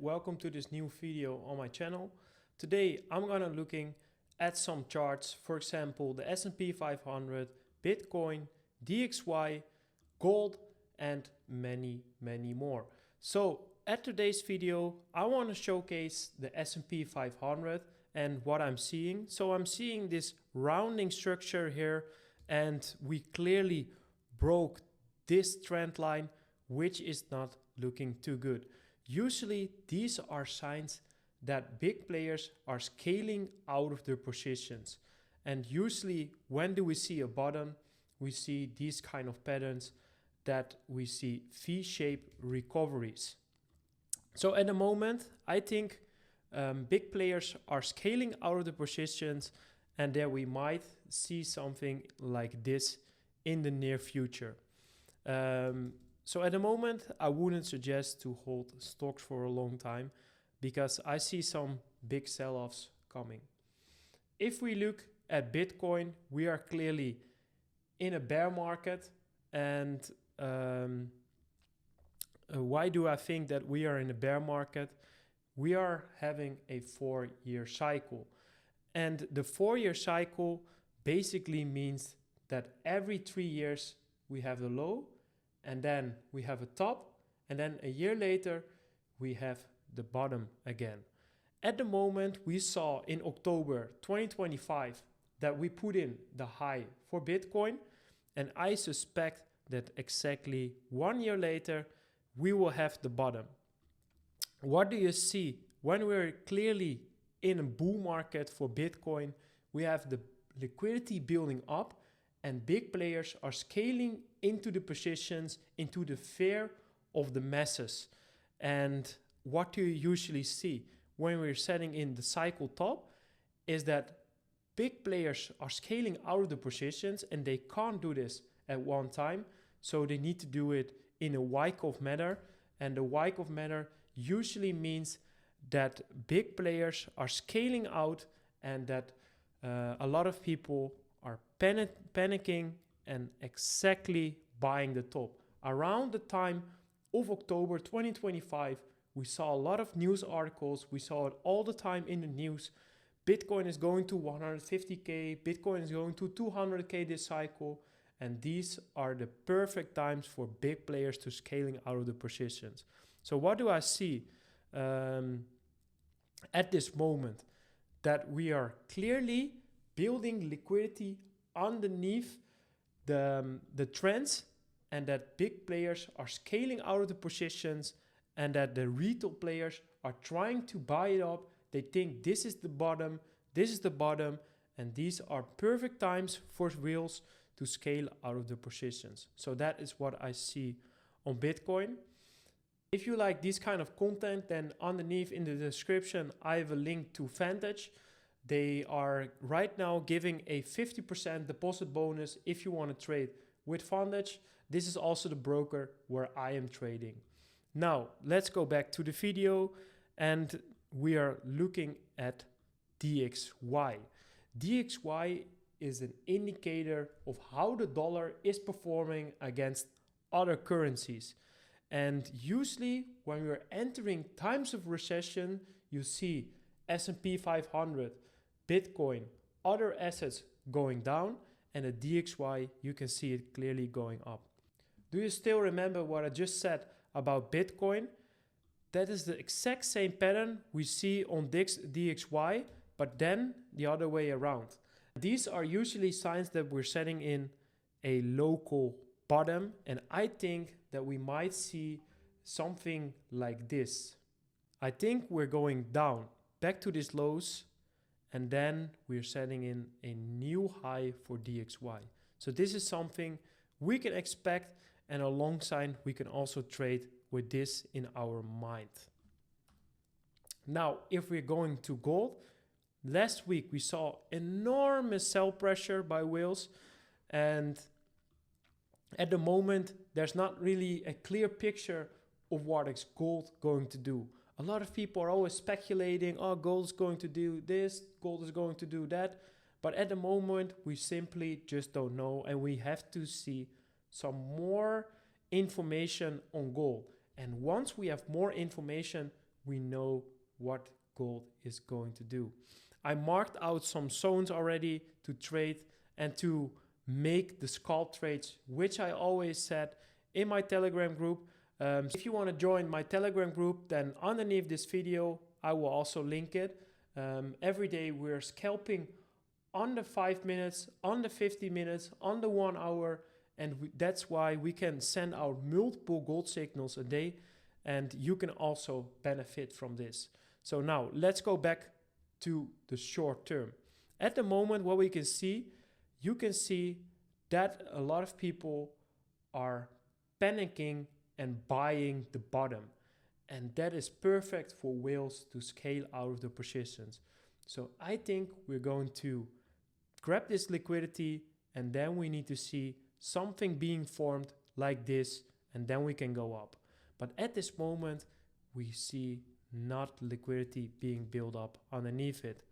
Welcome to this new video on my channel. Today I'm gonna looking at some charts, for example the S&P 500, Bitcoin, DXY, gold and many more. So at today's video I want to showcase the S&P 500 and what I'm seeing. So I'm seeing this rounding structure here and we clearly broke this trend line, which is not looking too good. Usually these are signs that big players are scaling out of their positions. And usually when do we see a bottom? We see these kind of patterns that we see V-shaped recoveries. So at the moment, I think big players are scaling out of the positions and there we might see something like this in the near future. So at the moment, I wouldn't suggest to hold stocks for a long time because I see some big sell-offs coming. If we look at Bitcoin, we are clearly in a bear market. And why do I think that we are in a bear market? We are having a 4-year cycle. And the 4-year cycle basically means that every 3 years we have the low, and then we have a top, and then a year later we have the bottom again. At the moment we saw in October 2025 that we put in the high for Bitcoin, and I suspect that exactly 1 year later we will have the bottom. What do you see? When we're clearly in a bull market for Bitcoin, we have the liquidity building up and big players are scaling into the positions, into the fear of the masses. And what do you usually see when we're setting in the cycle top is that big players are scaling out of the positions and they can't do this at one time. So they need to do it in a Wyckoff manner. And the Wyckoff manner usually means that big players are scaling out and that a lot of people are panicking and exactly buying the top. Around the time of October 2025, we saw a lot of news articles. We saw it all the time in the news. Bitcoin is going to 150K. Bitcoin is going to 200K this cycle. And these are the perfect times for big players to scaling out of the positions. So what do I see at this moment? That we are clearly building liquidity underneath the trends and that big players are scaling out of the positions and that the retail players are trying to buy it up. They think this is the bottom, and these are perfect times for whales to scale out of the positions. So that is what I see on Bitcoin. If you like this kind of content, then underneath in the description I have a link to Vantage. They are right now giving a 50% deposit bonus if you want to trade with Vantage. This is also the broker where I am trading. Now let's go back to the video and we are looking at DXY. DXY is an indicator of how the dollar is performing against other currencies. And usually when we're entering times of recession, you see S&P 500, Bitcoin, other assets going down, and the DXY, you can see it clearly going up. Do you still remember what I just said about Bitcoin? That is the exact same pattern we see on DXY, but then the other way around. These are usually signs that we're setting in a local bottom, and I think that we might see something like this. I think we're going down back to these lows, and then we're setting in a new high for DXY. So this is something we can expect, and alongside we can also trade with this in our mind. Now, if we're going to gold, last week we saw enormous sell pressure by whales, and at the moment there's not really a clear picture of what is gold going to do. A lot of people are always speculating, oh, gold is going to do this, gold is going to do that. But at the moment, we simply just don't know. And we have to see some more information on gold. And once we have more information, we know what gold is going to do. I marked out some zones already to trade and to make the scalp trades, which I always said in my Telegram group. If you want to join my Telegram group, then underneath this video, I will also link it. Every day we're scalping on the 5 minutes, on the 50 minutes, on the 1 hour. And that's why we can send out multiple gold signals a day. And you can also benefit from this. So now let's go back to the short term. At the moment, what we can see, you can see that a lot of people are panicking and buying the bottom. And that is perfect for whales to scale out of the positions. So I think we're going to grab this liquidity, and then we need to see something being formed like this, and then we can go up. But at this moment, we see not liquidity being built up underneath it.